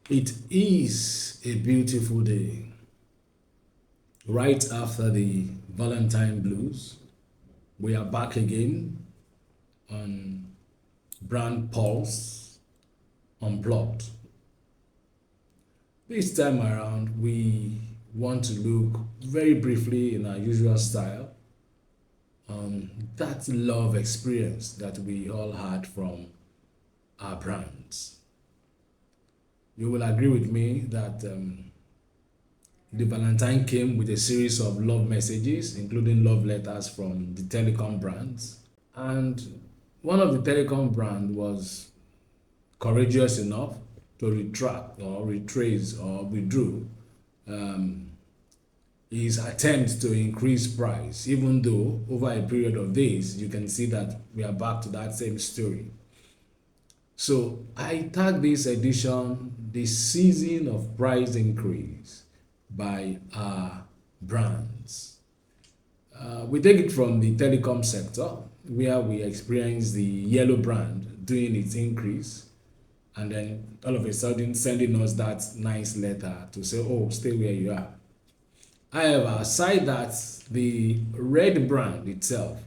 It is a beautiful day. Right after the Valentine blues, we are back again on brand Pulse Unplugged. This time around, we want to look very briefly in our usual style on that love experience that we all had from our brands. You will agree with me that the Valentine came with a series of love messages, including love letters from the telecom brands. And one of the telecom brand was courageous enough to retract or retrace or withdrew um, his attempt to increase price, even though over a period of days, you can see that we are back to that same story. So I tag this edition the season of price increase by our brands. We take it from the telecom sector where we experience the yellow brand doing its increase and then all of a sudden sending us that nice letter to say, oh, stay where you are. However, aside that, the red brand itself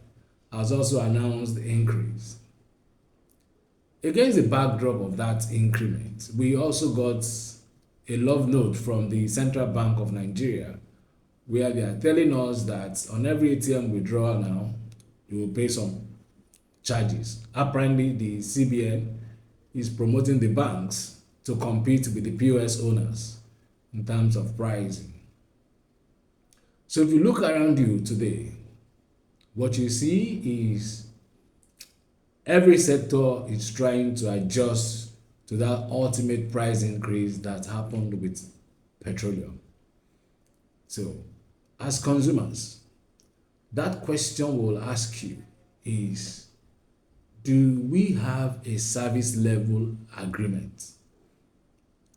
has also announced the increase. Against the backdrop of that increment, we also got a love note from the Central Bank of Nigeria where they are telling us that on every ATM withdrawal now, you will pay some charges. Apparently, the CBN is promoting the banks to compete with the POS owners in terms of pricing. So if you look around you today, what you see is every sector is trying to adjust to that ultimate price increase that happened with petroleum. So, as consumers, that question we'll ask you is, do we have a service level agreement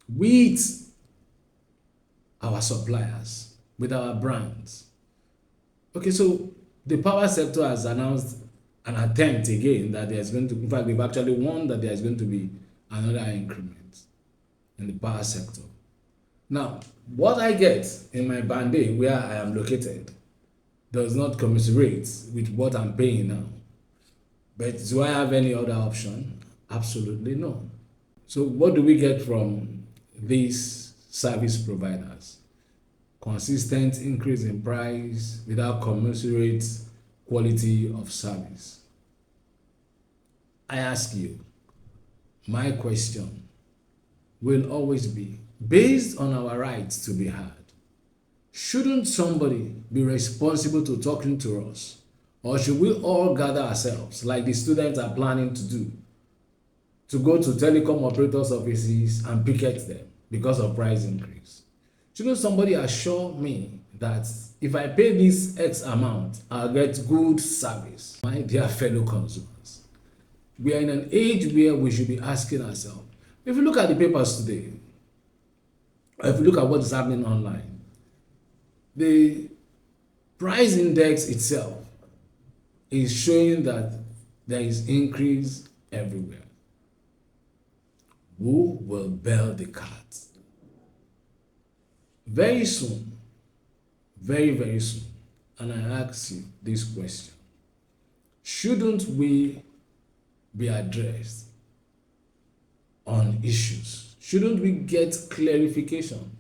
with our suppliers, with our brands? Okay, so the power sector has announced an attempt again that there's going to, in fact, they've actually warned that there's going to be another increment in the power sector. Now, what I get in my band A where I am located does not commiserate with what I'm paying now. But do I have any other option? Absolutely no. So what do we get from these service providers? Consistent increase in price without commensurate quality of service. I ask you, my question will always be, based on our rights to be heard, shouldn't somebody be responsible to talking to us? Or should we all gather ourselves, like the students are planning to do, to go to telecom operators' offices and picket them because of price increase? Shouldn't somebody assure me that if I pay this X amount, I'll get good service? My dear fellow consumers, we are in an age where we should be asking ourselves, if you look at the papers today, or if you look at what is happening online, the price index itself is showing that there is increase everywhere. Who will bail the cat? Very soon, very, very soon, and I ask you this question, shouldn't we be addressed on issues? Shouldn't we get clarification?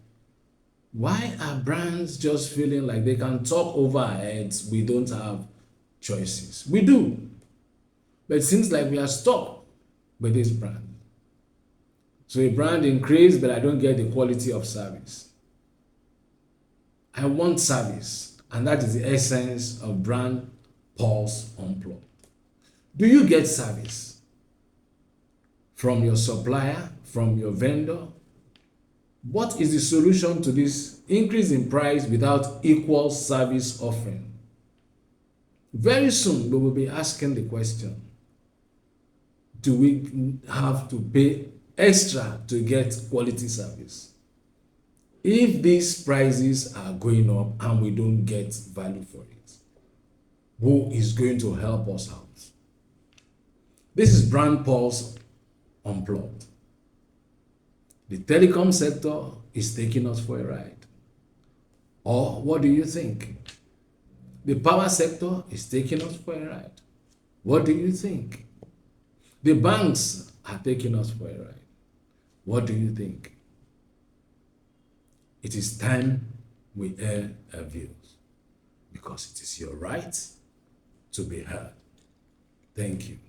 Why are brands just feeling like they can talk over our heads? We don't have choices. We do. But it seems like we are stuck with this brand. So a brand increased, but I don't get the quality of service. I want service, and that is the essence of brand Pulse Unplugged. Do you get service from your supplier, from your vendor? What is the solution to this increase in price without equal service offering? Very soon we will be asking the question, do we have to pay extra to get quality service? If these prices are going up and we don't get value for it, who is going to help us out? This is Brand Pulse Unplugged. The telecom sector is taking us for a ride. Or what do you think? The power sector is taking us for a ride. What do you think? The banks are taking us for a ride. What do you think? It is time we air our views because it is your right to be heard. Thank you.